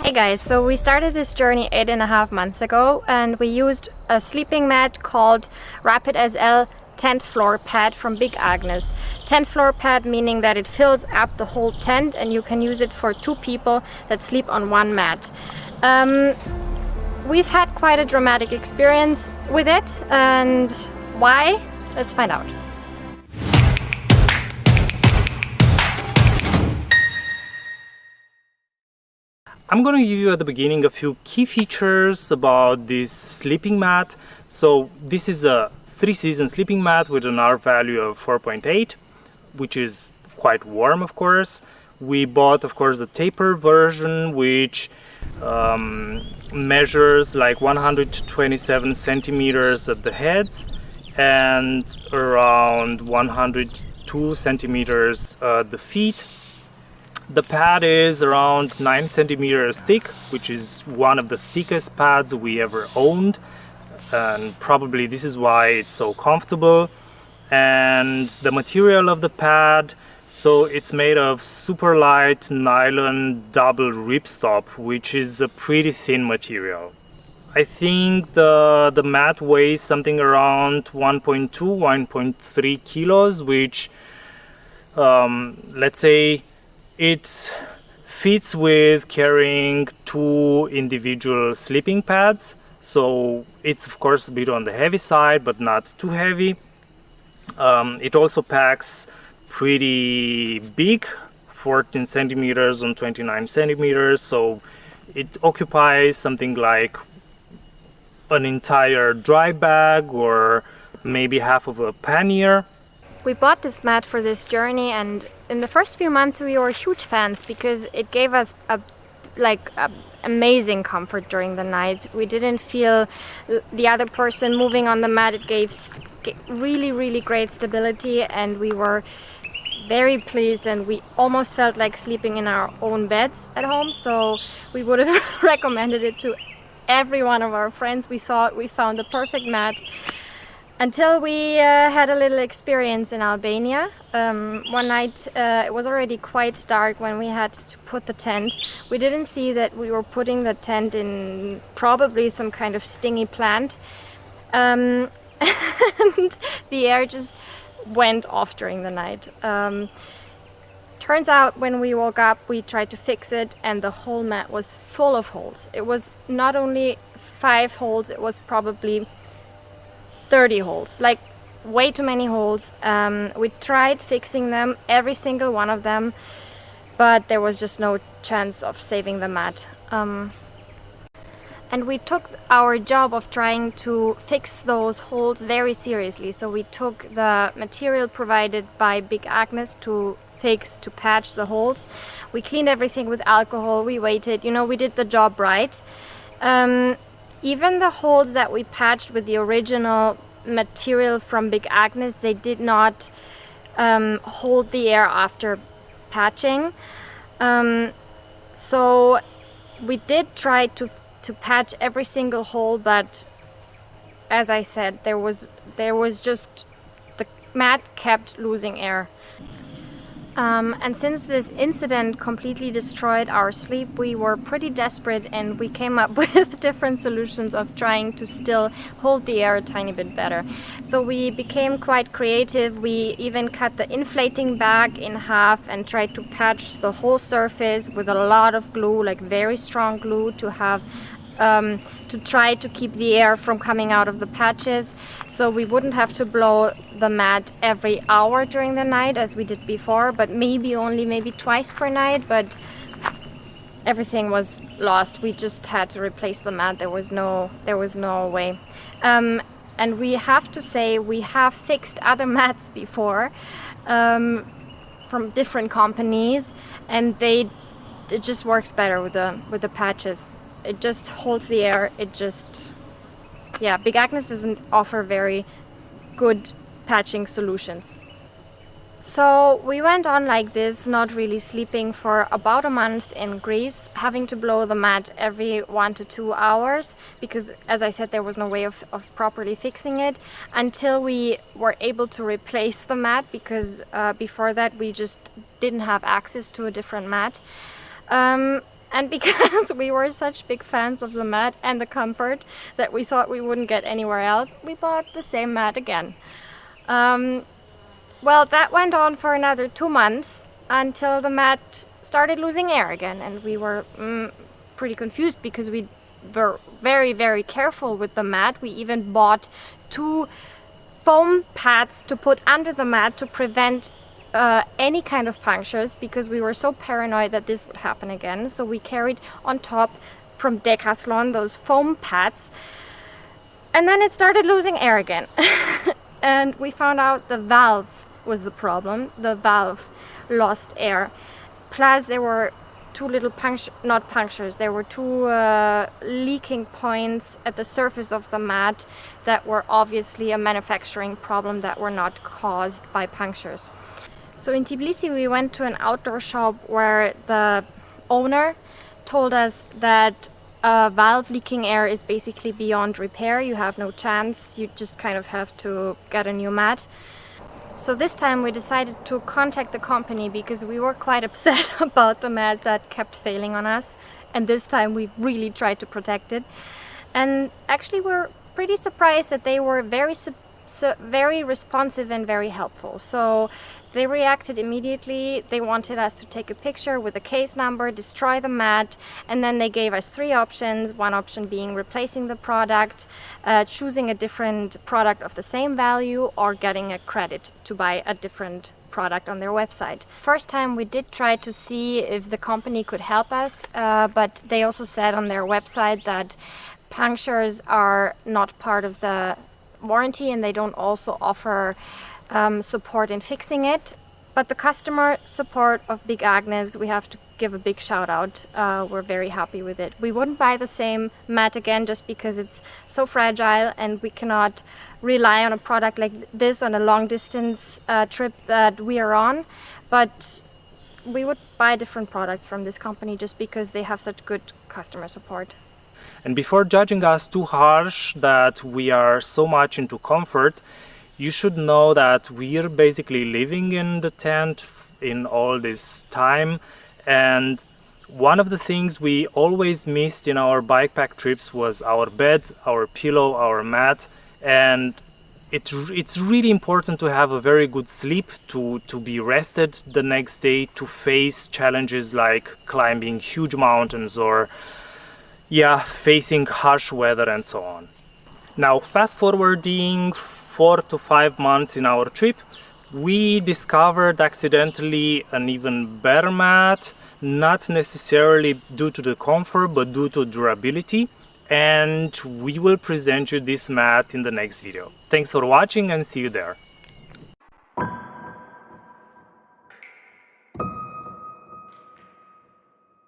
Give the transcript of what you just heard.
Hey guys, so we started this journey 8.5 months ago and we used a sleeping mat called Rapide SL 10th floor pad from Big Agnes. 10th floor pad meaning that it fills up the whole tent and you can use it for 2 people that sleep on one mat. We've had quite a dramatic experience with it, and why? Let's find out. I'm going to give you at the beginning a few key features about this sleeping mat. So this is a 3-season sleeping mat with an R value of 4.8, which is quite warm, of course. We bought, of course, the taper version, which measures like 127 centimeters at the heads and around 102 centimeters at the feet. The pad is around 9 centimeters thick, which is one of the thickest pads we ever owned, and probably this is why it's so comfortable. And the material of the pad, so it's made of super light nylon double ripstop, which is a pretty thin material. I think the mat weighs something around 1.2-1.3 kilos, which let's say it fits with carrying 2 individual sleeping pads, so it's of course a bit on the heavy side but not too heavy. It also packs pretty big, 14 centimeters on 29 centimeters, so it occupies something like an entire dry bag or maybe half of a pannier. We bought this mat for this journey, and in the first few months we were huge fans because it gave us amazing comfort during the night. We didn't feel the other person moving on the mat. It gave really great stability, and we were very pleased, and we almost felt like sleeping in our own beds at home, so we would have recommended it to every one of our friends. We thought we found the perfect mat. Until we had a little experience in Albania. One night it was already quite dark when we had to put the tent. We didn't see that we were putting the tent in probably some kind of stingy plant. And the air just went off during the night. Turns out when we woke up we tried to fix it and the whole mat was full of holes. It was not only 5 holes, it was probably 30 holes, like way too many holes. We tried fixing them, every single one of them, but there was just no chance of saving the mat. And we took our job of trying to fix those holes very seriously. So we took the material provided by Big Agnes to patch the holes. We cleaned everything with alcohol, we waited, we did the job right. Even the holes that we patched with the original material from Big Agnes, they did not hold the air after patching. So we did try to patch every single hole, but as I said, there was just, the mat kept losing air. And since this incident completely destroyed our sleep, we were pretty desperate and we came up with different solutions of trying to still hold the air a tiny bit better. So we became quite creative. We even cut the inflating bag in half and tried to patch the whole surface with a lot of glue, like very strong glue, to try to keep the air from coming out of the patches, so we wouldn't have to blow the mat every hour during the night as we did before, but maybe twice per night. But everything was lost. We just had to replace the mat. There was no way. And we have to say, we have fixed other mats before from different companies, and it just works better with the patches. It just holds the air. Big Agnes doesn't offer very good patching solutions. So we went on like this, not really sleeping, for about a month in Greece, having to blow the mat every 1 to 2 hours because, as I said, there was no way of properly fixing it, until we were able to replace the mat, because before that we just didn't have access to a different mat. And because we were such big fans of the mat and the comfort that we thought we wouldn't get anywhere else, we bought the same mat again. Well, that went on for another 2 months until the mat started losing air again, and we were pretty confused because we were very, very careful with the mat. We even bought 2 foam pads to put under the mat to prevent any kind of punctures, because we were so paranoid that this would happen again. So we carried on top from Decathlon those foam pads, and then it started losing air again. And we found out the valve was the problem. The valve lost air. Plus there were 2 little there were 2 leaking points at the surface of the mat that were obviously a manufacturing problem that were not caused by punctures. So in Tbilisi we went to an outdoor shop where the owner told us that valve leaking air is basically beyond repair. You have no chance, you just kind of have to get a new mat. So this time we decided to contact the company because we were quite upset about the mat that kept failing on us, and this time we really tried to protect it. And actually we're pretty surprised that they were very responsive and very helpful. So they reacted immediately. They wanted us to take a picture with a case number, destroy the mat, and then they gave us 3 options. One option being replacing the product, choosing a different product of the same value, or getting a credit to buy a different product on their website. First time we did try to see if the company could help us, but they also said on their website that punctures are not part of the warranty and they don't also offer support in fixing it. But the customer support of Big Agnes, we have to give a big shout out. We're very happy with it. We wouldn't buy the same mat again just because it's so fragile and we cannot rely on a product like this on a long distance trip that we are on. But we would buy different products from this company just because they have such good customer support. And before judging us too harsh that we are so much into comfort, you should know that we're basically living in the tent in all this time, and one of the things we always missed in our bikepack trips was our bed, our pillow, our mat, and it's really important to have a very good sleep, to be rested the next day, to face challenges like climbing huge mountains or facing harsh weather and so on. Now, fast forwarding 4 to 5 months in our trip, we discovered accidentally an even better mat, not necessarily due to the comfort but due to durability, and we will present you this mat in the next video. Thanks for watching and see you there.